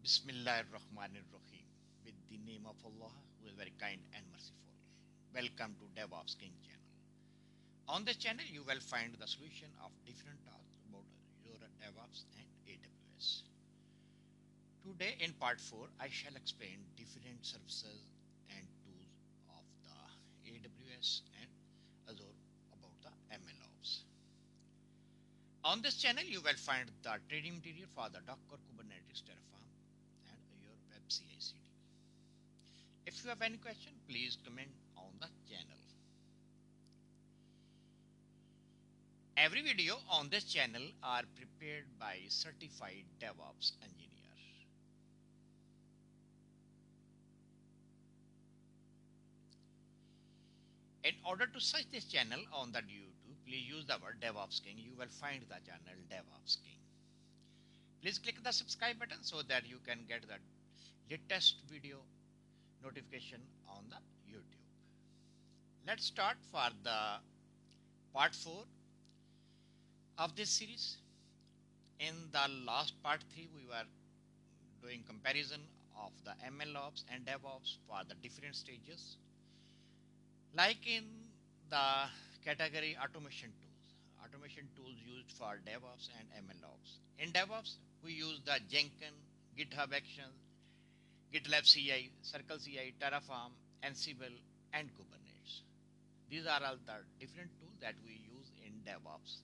Bismillahirrahmanirrahim. With the name of Allah, who is very kind and merciful. Welcome to DevOps King channel. On this channel, you will find the solution of different tasks about Azure DevOps and AWS. Today in part 4, I shall explain different services and tools of the AWS and Azure about the MLOps. On this channel, you will find the training material for the Docker, Kubernetes, Terraform, and your web CICD. If you have any question, please comment on the channel. Every video on this channel are prepared by certified DevOps engineer. In order to search this channel on the YouTube, please use the word DevOps King. You will find the channel DevOps King. Please click the subscribe button so that you can get the latest video notification on the YouTube. Let's start for the part 4 of this series. In the last part 3, we were doing comparison of the MLOps and DevOps for the different stages. Like in the category automation tools used for DevOps and MLOps. In DevOps, we use the Jenkins, GitHub Actions, GitLab CI, CircleCI, Terraform, Ansible, and Kubernetes. These are all the different tools that we use in DevOps.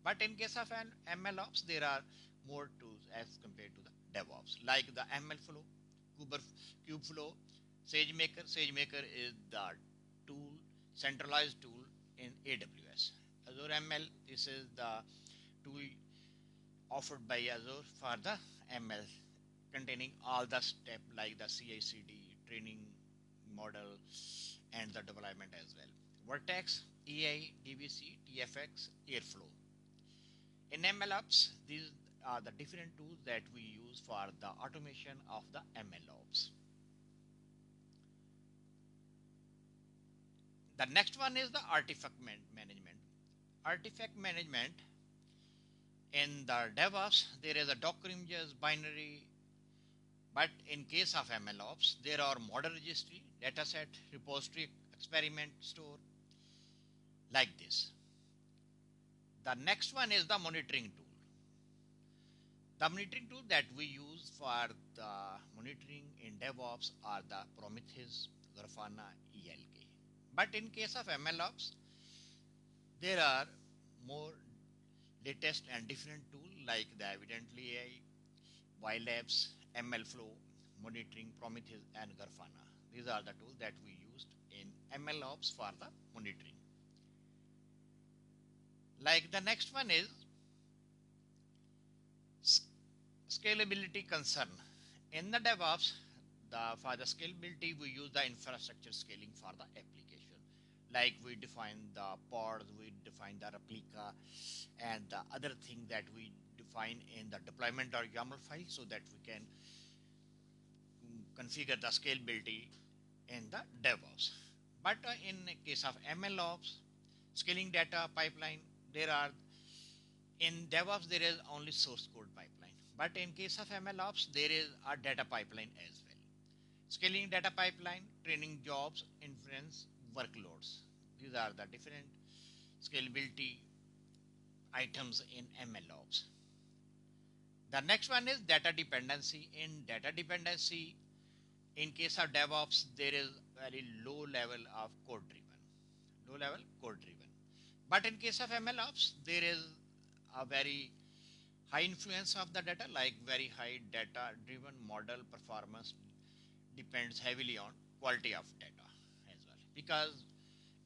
But in case of an MLOps, there are more tools as compared to the DevOps, like the MLflow, Kubeflow, SageMaker. SageMaker is the tool, centralized tool in AWS. Azure ML, this is the tool offered by Azure for the ML, containing all the steps like the CICD, training model, and the deployment as well. Vertex, EI, DBC, TFX, Airflow. In MLOps, these are the different tools that we use for the automation of the MLOps. The next one is the artifact management. Artifact management, in the DevOps, there is a Docker images, binary, but in case of MLOps, there are model registry, dataset, repository, experiment, store, like this. The next one is the monitoring tool. The monitoring tool that we use for the monitoring in DevOps are the Prometheus, Grafana, ELK. But in case of MLOps, there are more latest and different tools like the Evidently AI, YLabs, MLflow, monitoring, Prometheus, and Grafana. These are the tools that we used in MLOps for the monitoring. Like the next one is scalability concern. In the DevOps, for the scalability, we use the infrastructure scaling for the application. Like we define the pods, we define the replica, and the other thing that we define in the deployment or YAML file so that we can configure the scalability in the DevOps. But in case of MLOps, scaling data pipeline, in DevOps there is only source code pipeline. But in case of MLOps, there is a data pipeline as well. Scaling data pipeline, training jobs, inference, workloads. These are the different scalability items in MLOps. The next one is data dependency. In data dependency, in case of DevOps, there is very low level of code driven. But in case of MLOps, there is a very high influence of the data, like very high data driven model performance depends heavily on quality of data as well. Because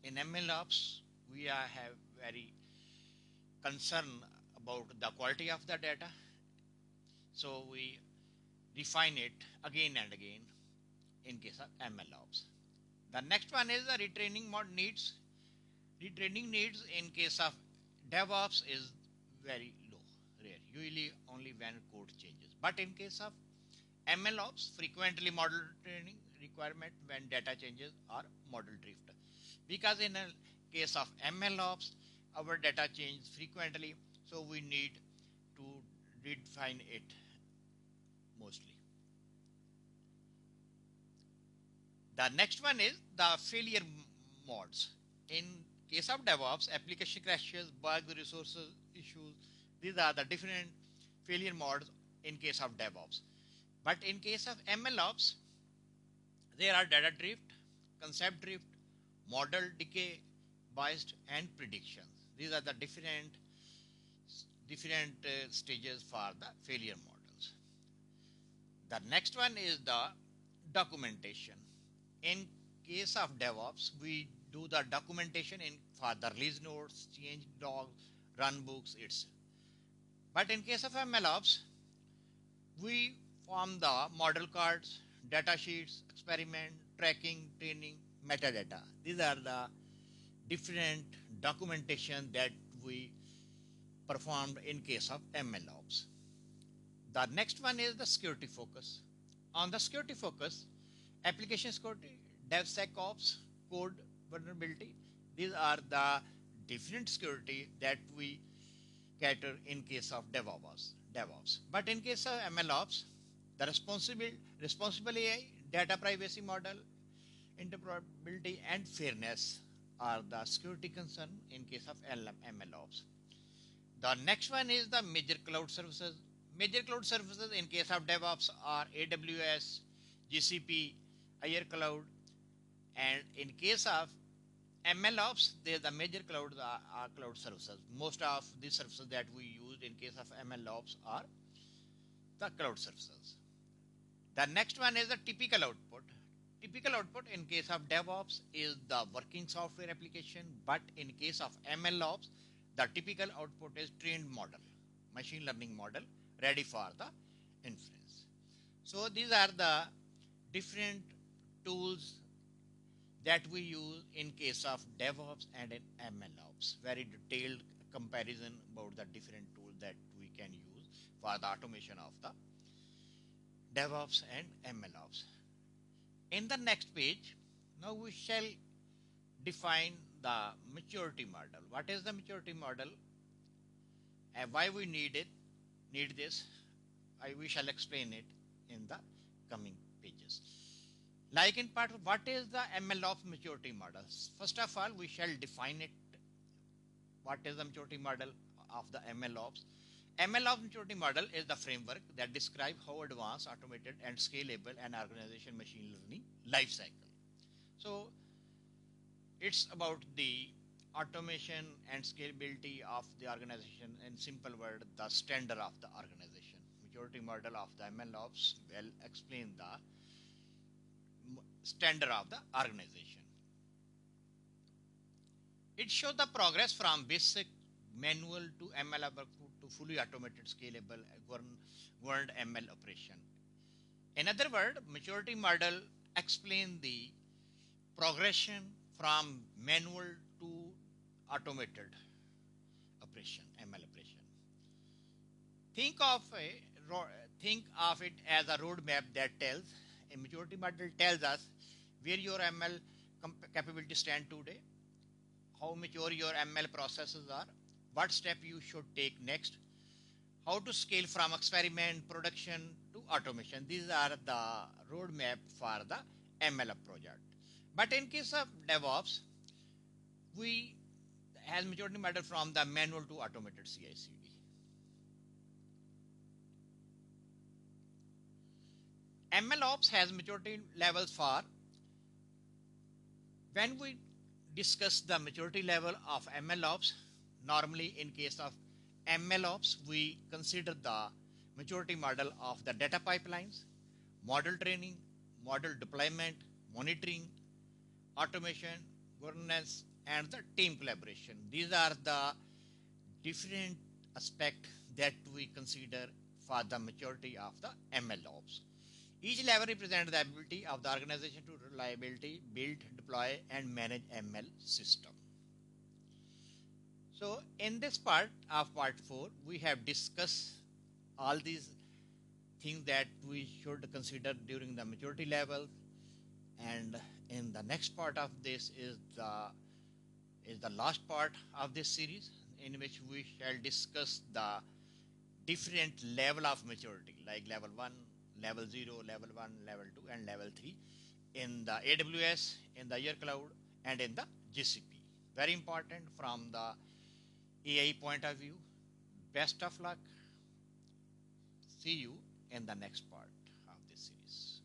in MLOps, we have very concern about the quality of the data. So we refine it again and again in case of MLOps. The next one is the retraining needs. Retraining needs in case of DevOps is very low, rare, usually only when code changes. But in case of MLOps, frequently model training requirement when data changes or model drift. Because in a case of MLOps, our data changes frequently, so we need to redefine it mostly. The next one is the failure modes. In case of DevOps, application crashes, bugs, resources issues. These are the different failure modes in case of DevOps. But in case of MLOps, there are data drift, concept drift, model decay, biased, and predictions. These are the different stages for the failure models. The next one is the documentation. In case of DevOps, we do the documentation for the release notes, change logs, runbooks, etc. But in case of MLOps, we form the model cards, data sheets, experiment, tracking, training, metadata. These are the different documentation that we performed in case of MLOps. The next one is the security focus. On the security focus, application security, DevSecOps, code vulnerability. These are the different security that we cater in case of DevOps. But in case of MLOps, the responsible AI, data privacy model, interoperability, and fairness are the security concern in case of MLOps. The next one is the major cloud services. Major cloud services in case of DevOps are AWS, GCP, Azure Cloud, and in case of MLOps, the major clouds are cloud services. Most of the services that we use in case of MLOps are the cloud services. The next one is the typical output. Typical output in case of DevOps is the working software application, but in case of MLOps, the typical output is trained model, machine learning model, ready for the inference. So these are the different tools that we use in case of DevOps and in MLOps. Very detailed comparison about the different tools that we can use for the automation of the DevOps and MLOps. In the next page, now we shall define the maturity model. What is the maturity model and why we need this? We shall explain it in the coming pages. Like in part, what is the MLOps maturity model? First of all, we shall define it. What is the maturity model of the MLOps? MLOps maturity model is the framework that describes how advanced, automated, and scalable an organization machine learning lifecycle. So it's about the automation and scalability of the organization. In simple word, the standard of the organization. Maturity model of the MLOps will explain the standard of the organization. It shows the progress from basic manual to ML to fully automated, scalable, governed ML operation. In other words, maturity model explains the progression from manual to automated operation, ML operation. Think of it as a roadmap that tells. A maturity model tells us where your ML capability stand today, how mature your ML processes are, what step you should take next, how to scale from experiment, production to automation. These are the roadmap for the ML project. But in case of DevOps, we has maturity model from the manual to automated CICD. MLOps has maturity levels for. When we discuss the maturity level of MLOps, normally in case of MLOps, we consider the maturity model of the data pipelines, model training, model deployment, monitoring, automation, governance, and the team collaboration. These are the different aspects that we consider for the maturity of the MLOps. Each level represents the ability of the organization to reliability, build, deploy, and manage ML system. So in this part of part 4, we have discussed all these things that we should consider during the maturity level. And in the next part of this is the last part of this series, in which we shall discuss the different level of maturity, like level 1, level 0, level 1, level 2, and level 3. in the AWS, in the Azure Cloud, and in the GCP. Very important from the AI point of view. Best of luck. See you in the next part of this series.